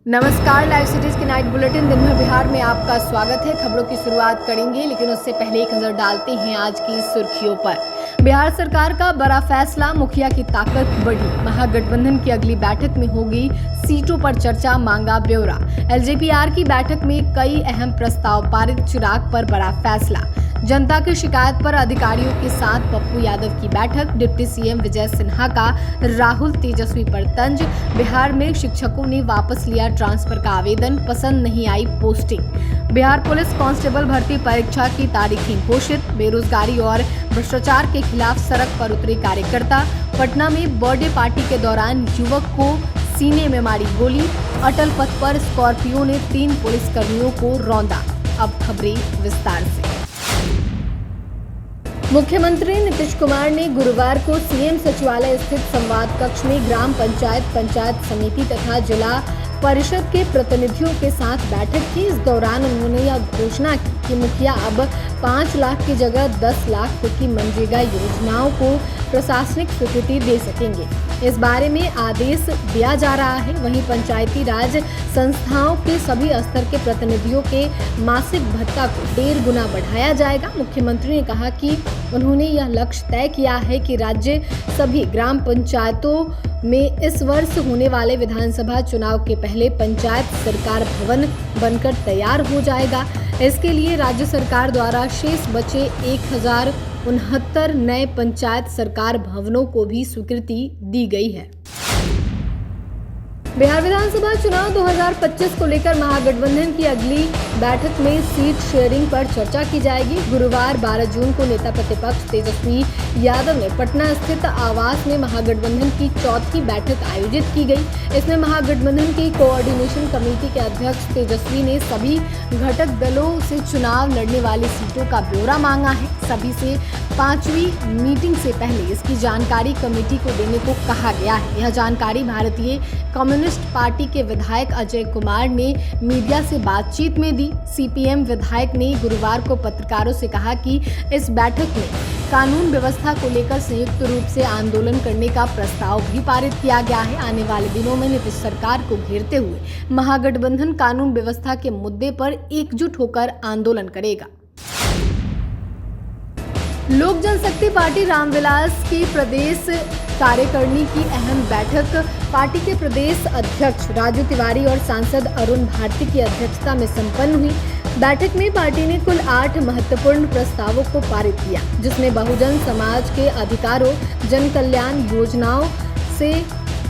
नमस्कार, live cities के night bulletin दिन भर बिहार में आपका स्वागत है। खबरों की शुरुआत करेंगे, लेकिन उससे पहले एक नजर डालते हैं आज की सुर्खियों पर। बिहार सरकार का बड़ा फैसला, मुखिया की ताकत बढ़ी। महागठबंधन की अगली बैठक में होगी सीटों पर चर्चा, मांगा ब्यौरा। एलजेपीआर की बैठक में कई अहम प्रस्ताव पारित, चिराग पर बड़ा फैसला। जनता की शिकायत पर अधिकारियों के साथ पप्पू यादव की बैठक। डिप्टी सीएम विजय सिन्हा का राहुल तेजस्वी पर तंज। बिहार में शिक्षकों ने वापस लिया ट्रांसफर का आवेदन, पसंद नहीं आई पोस्टिंग। बिहार पुलिस कांस्टेबल भर्ती परीक्षा की तारीखें घोषित। बेरोजगारी और भ्रष्टाचार के खिलाफ सड़क पर उतरे कार्यकर्ता। पटना में बर्थडे पार्टी के दौरान युवक को सीने में मारी गोली। अटल पथ पर स्कॉर्पियो ने 3 पुलिसकर्मियों को रौंदा। अब खबरें विस्तार से। मुख्यमंत्री नीतीश कुमार ने गुरुवार को सीएम सचिवालय स्थित संवाद कक्ष में ग्राम पंचायत, पंचायत समिति तथा जिला परिषद के प्रतिनिधियों के साथ बैठक की। इस दौरान उन्होंने यह घोषणा की कि मुखिया अब 5 लाख की जगह 10 लाख की मनरेगा योजनाओं को प्रशासनिक स्वीकृति दे सकेंगे। इस बारे में आदेश दिया जा रहा है। वहीं पंचायती राज संस्थाओं के सभी स्तर के प्रतिनिधियों के मासिक भत्ता को 1.5 गुना बढ़ाया जाएगा। मुख्यमंत्री ने कहा कि उन्होंने यह लक्ष्य तय किया है कि राज्य सभी ग्राम पंचायतों में इस वर्ष होने वाले विधानसभा चुनाव के पहले पंचायत सरकार भवन बनकर तैयार हो जाएगा। इसके लिए राज्य सरकार द्वारा शेष बचे 1069 नए पंचायत सरकार भवनों को भी स्वीकृति दी गई है। बिहार विधानसभा चुनाव 2025 को लेकर महागठबंधन की अगली बैठक में सीट शेयरिंग पर चर्चा की जाएगी। गुरुवार 12 जून को नेता प्रतिपक्ष तेजस्वी यादव ने पटना स्थित आवास में महागठबंधन की 4थी बैठक आयोजित की गई। इसमें महागठबंधन की कोऑर्डिनेशन कमेटी के अध्यक्ष तेजस्वी ने सभी घटक दलों से चुनाव लड़ने वाली सीटों का ब्यौरा मांगा है। सभी से 5वीं मीटिंग से पहले इसकी जानकारी कमेटी को देने को कहा गया है। यह जानकारी भारतीय कम्युनिस्ट पार्टी के विधायक अजय कुमार ने मीडिया से बातचीत में दी। सीपीएम विधायक ने गुरुवार को पत्रकारों से कहा कि इस बैठक में कानून व्यवस्था को लेकर संयुक्त रूप से आंदोलन करने का प्रस्ताव भी पारित किया गया है। आने वाले दिनों में नीतीश सरकार को घेरते हुए महागठबंधन कानून व्यवस्था के मुद्दे पर एकजुट होकर आंदोलन करेगा। लोक जनशक्ति पार्टी रामविलास की प्रदेश कार्यकारिणी की अहम बैठक पार्टी के प्रदेश अध्यक्ष राजू तिवारी और सांसद अरुण भारती की अध्यक्षता में संपन्न हुई। बैठक में पार्टी ने कुल 8 महत्वपूर्ण प्रस्तावों को पारित किया, जिसमें बहुजन समाज के अधिकारों, जन कल्याण योजनाओं से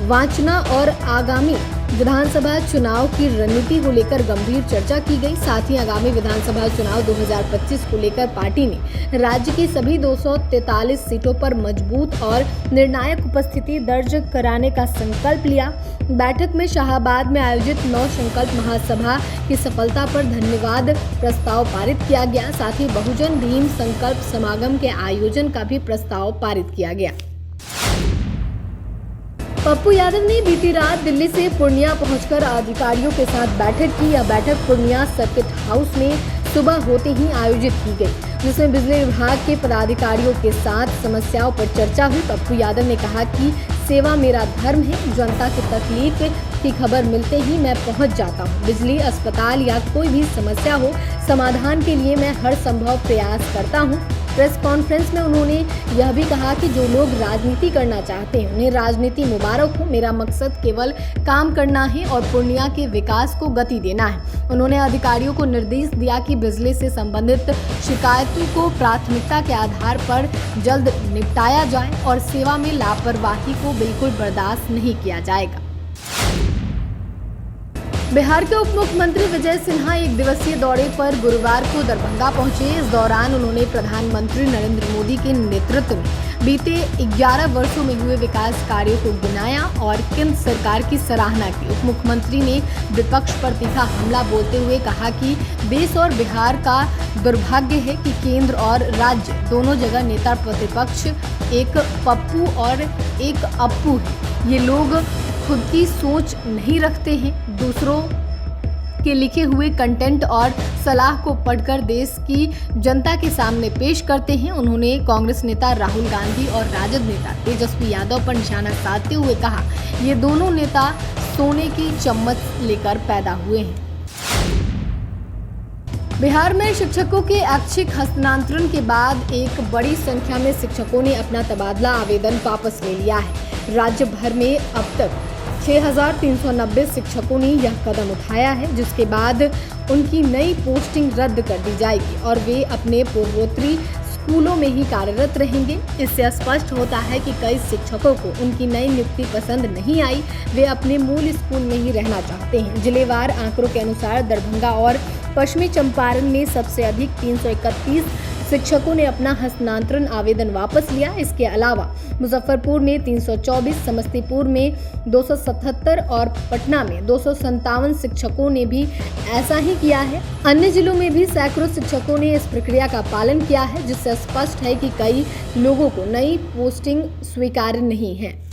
वांछना और आगामी विधानसभा चुनाव की रणनीति को लेकर गंभीर चर्चा की गई। साथ ही आगामी विधानसभा चुनाव 2025 को लेकर पार्टी ने राज्य की सभी 243 सीटों पर मजबूत और निर्णायक उपस्थिति दर्ज कराने का संकल्प लिया। बैठक में शाहाबाद में आयोजित 9 संकल्प महासभा की सफलता पर धन्यवाद प्रस्ताव पारित किया गया। साथ ही बहुजन भीम संकल्प समागम के आयोजन का भी प्रस्ताव पारित किया गया। पप्पू यादव ने बीती रात दिल्ली से पूर्णिया पहुंचकर अधिकारियों के साथ बैठक की। यह बैठक पूर्णिया सर्किट हाउस में सुबह होते ही आयोजित की गई, जिसमें बिजली विभाग के पदाधिकारियों के साथ समस्याओं पर चर्चा हुई। पप्पू यादव ने कहा कि सेवा मेरा धर्म है। जनता की तकलीफ की खबर मिलते ही मैं पहुंच जाता हूं। बिजली, अस्पताल या कोई भी समस्या हो, समाधान के लिए मैं हर संभव प्रयास करता हूं। प्रेस कॉन्फ्रेंस में उन्होंने यह भी कहा कि जो लोग राजनीति करना चाहते हैं उन्हें राजनीति मुबारक हो। मेरा मकसद केवल काम करना है और पूर्णिया के विकास को गति देना है। उन्होंने अधिकारियों को निर्देश दिया कि बिजली से संबंधित शिकायतों को प्राथमिकता के आधार पर जल्द निपटाया जाए और सेवा में लापरवाही को बिल्कुल बर्दाश्त नहीं किया जाएगा। बिहार के उप मुख्यमंत्री विजय सिन्हा 1 दिवसीय दौरे पर गुरुवार को दरभंगा पहुंचे। इस दौरान उन्होंने प्रधानमंत्री नरेंद्र मोदी के नेतृत्व में बीते 11 वर्षों में हुए विकास कार्यों को गिनाया और केंद्र सरकार की सराहना की। उप मुख्यमंत्री ने विपक्ष पर तीखा हमला बोलते हुए कहा कि देश और बिहार का दुर्भाग्य है कि केंद्र और राज्य दोनों जगह नेता प्रतिपक्ष एक पप्पू और एक अप्पू है। ये लोग खुद की सोच नहीं रखते हैं, दूसरों के लिखे हुए कंटेंट और सलाह को पढ़कर देश की जनता के सामने पेश करते हैं। उन्होंने कांग्रेस नेता राहुल गांधी और राजद नेता तेजस्वी यादव पर निशाना साधते हुए कहा, ये दोनों नेता सोने की चम्मच लेकर पैदा हुए हैं। बिहार में शिक्षकों के ऐच्छिक हस्तांतरण के बाद एक बड़ी संख्या में शिक्षकों ने अपना तबादला आवेदन वापस ले लिया है। राज्य भर में अब तक 6,390 शिक्षकों ने यह कदम उठाया है, जिसके बाद उनकी नई पोस्टिंग रद्द कर दी जाएगी और वे अपने पूर्वोत्तरी स्कूलों में ही कार्यरत रहेंगे। इससे स्पष्ट होता है कि कई शिक्षकों को उनकी नई नियुक्ति पसंद नहीं आई, वे अपने मूल स्कूल में ही रहना चाहते हैं। जिलेवार आंकड़ों के अनुसार दरभंगा और पश्चिमी चंपारण में सबसे अधिक 331 शिक्षकों ने अपना हस्तांतरण आवेदन वापस लिया। इसके अलावा मुजफ्फरपुर में 324, समस्तीपुर में 277 और पटना में 257 शिक्षकों ने भी ऐसा ही किया है। अन्य जिलों में भी सैकड़ों शिक्षकों ने इस प्रक्रिया का पालन किया है, जिससे स्पष्ट है कि कई लोगों को नई पोस्टिंग स्वीकार्य नहीं है।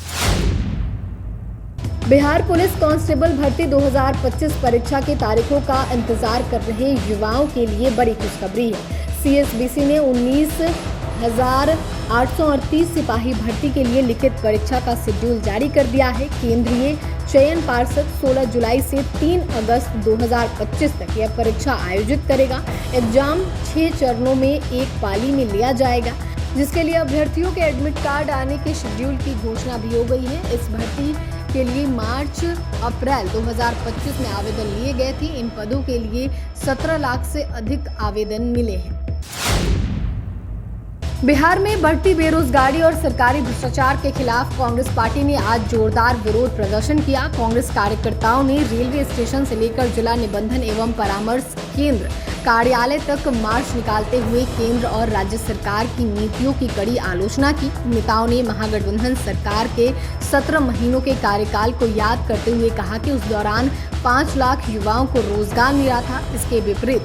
बिहार पुलिस कांस्टेबल भर्ती 2025 परीक्षा की तारीखों का इंतजार कर रहे युवाओं के लिए बड़ी खुशखबरी है। CSBC ने 19,838 सिपाही भर्ती के लिए लिखित परीक्षा का शेड्यूल जारी कर दिया है। केंद्रीय चयन पार्षद 16 जुलाई से 3 अगस्त 2025 तक यह परीक्षा आयोजित करेगा। एग्जाम 6 चरणों में एक पाली में लिया जाएगा, जिसके लिए अभ्यर्थियों के एडमिट कार्ड आने के शेड्यूल की घोषणा भी हो गई है। इस भर्ती के लिए मार्च-अप्रैल 2025 में आवेदन लिए गए थे। इन पदों के लिए 17 लाख से अधिक आवेदन मिले हैं। बिहार में बढ़ती बेरोजगारी और सरकारी भ्रष्टाचार के खिलाफ कांग्रेस पार्टी ने आज जोरदार विरोध प्रदर्शन किया। कांग्रेस कार्यकर्ताओं ने रेलवे स्टेशन से लेकर जिला निबंधन एवं परामर्श केंद्र कार्यालय तक मार्च निकालते हुए केंद्र और राज्य सरकार की नीतियों की कड़ी आलोचना की। नेताओं ने महागठबंधन सरकार के 17 महीनों के कार्यकाल को याद करते हुए कहा कि उस दौरान 5 लाख युवाओं को रोजगार मिला था। इसके विपरीत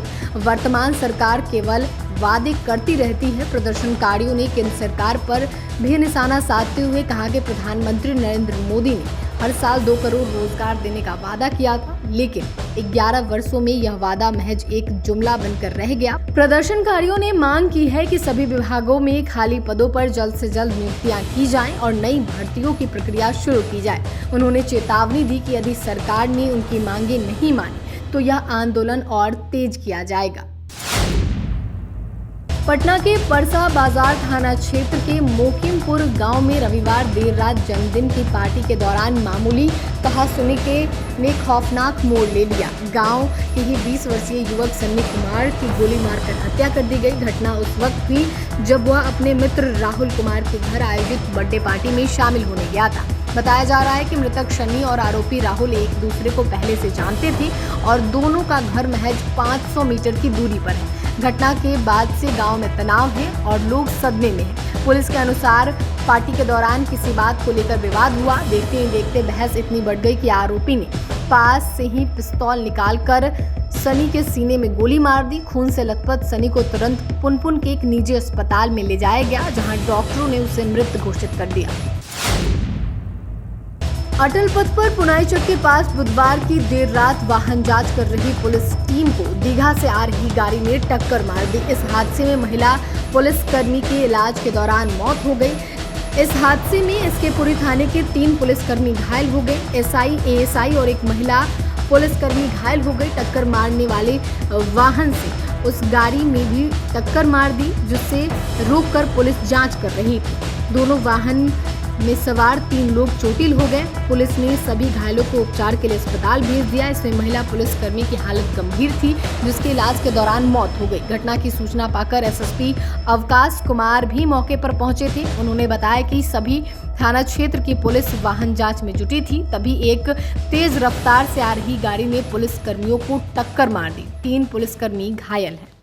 वर्तमान सरकार केवल वादे करती रहती है। प्रदर्शनकारियों ने केंद्र सरकार पर भी निशाना साधते हुए कहा कि प्रधानमंत्री नरेंद्र मोदी ने हर साल 2 करोड़ रोजगार देने का वादा किया था, लेकिन 11 वर्षों में यह वादा महज एक जुमला बनकर रह गया। प्रदर्शनकारियों ने मांग की है कि सभी विभागों में खाली पदों पर जल्द से जल्द नियुक्तियां की जाएं और नई भर्तियों की प्रक्रिया शुरू की जाए। उन्होंने चेतावनी दी कि यदि सरकार ने उनकी मांगे नहीं मानी तो यह आंदोलन और तेज किया जाएगा। पटना के परसा बाजार थाना क्षेत्र के मोकिमपुर गांव में रविवार देर रात जन्मदिन की पार्टी के दौरान मामूली कहासुनी ने खौफनाक मोड़ ले लिया। गांव के ही 20 वर्षीय युवक सन्नी कुमार की गोली मारकर हत्या कर दी गई। घटना उस वक्त हुई जब वह अपने मित्र राहुल कुमार के घर आयोजित बर्थडे पार्टी में शामिल होने गया था। बताया जा रहा है कि मृतक सन्नी और आरोपी राहुल एक दूसरे को पहले से जानते थे और दोनों का घर महज 500 मीटर की दूरी पर है। घटना के बाद से गांव में तनाव है और लोग सदमे में हैं। पुलिस के अनुसार पार्टी के दौरान किसी बात को लेकर विवाद हुआ। देखते ही देखते बहस इतनी बढ़ गई कि आरोपी ने पास से ही पिस्तौल निकालकर सनी के सीने में गोली मार दी। खून से लथपथ सनी को तुरंत पुनपुन के एक निजी अस्पताल में ले जाया गया, जहां डॉक्टरों ने उसे मृत घोषित कर दिया। अटल पथ पर पुनाईचक के पास बुधवार की देर रात वाहन जांच कर रही पुलिस टीम को दीघा से आ रही गाड़ी ने टक्कर मार दी। इस हादसे में महिला पुलिसकर्मी के इलाज के दौरान मौत हो गई। इस हादसे में इसकेपुरी थाने के 3 पुलिसकर्मी घायल हो गए। एसआई, एएसआई और एक महिला पुलिसकर्मी घायल हो गई। टक्कर मारने वाले वाहन से उस गाड़ी में भी टक्कर मार दी, जिससे रोककर पुलिस जांच कर रही थी। दोनों वाहन में सवार 3 लोग चोटिल हो गए। पुलिस ने सभी घायलों को उपचार के लिए अस्पताल भेज दिया। इसमें महिला पुलिसकर्मी की हालत गंभीर थी, जिसके इलाज के दौरान मौत हो गई। घटना की सूचना पाकर एसएसपी अवकाश कुमार भी मौके पर पहुंचे थे। उन्होंने बताया कि सभी थाना क्षेत्र की पुलिस वाहन जांच में जुटी थी। तभी एक तेज रफ्तार से आ रही गाड़ी ने पुलिसकर्मियों को टक्कर मार दी। 3 पुलिसकर्मी घायल हैं।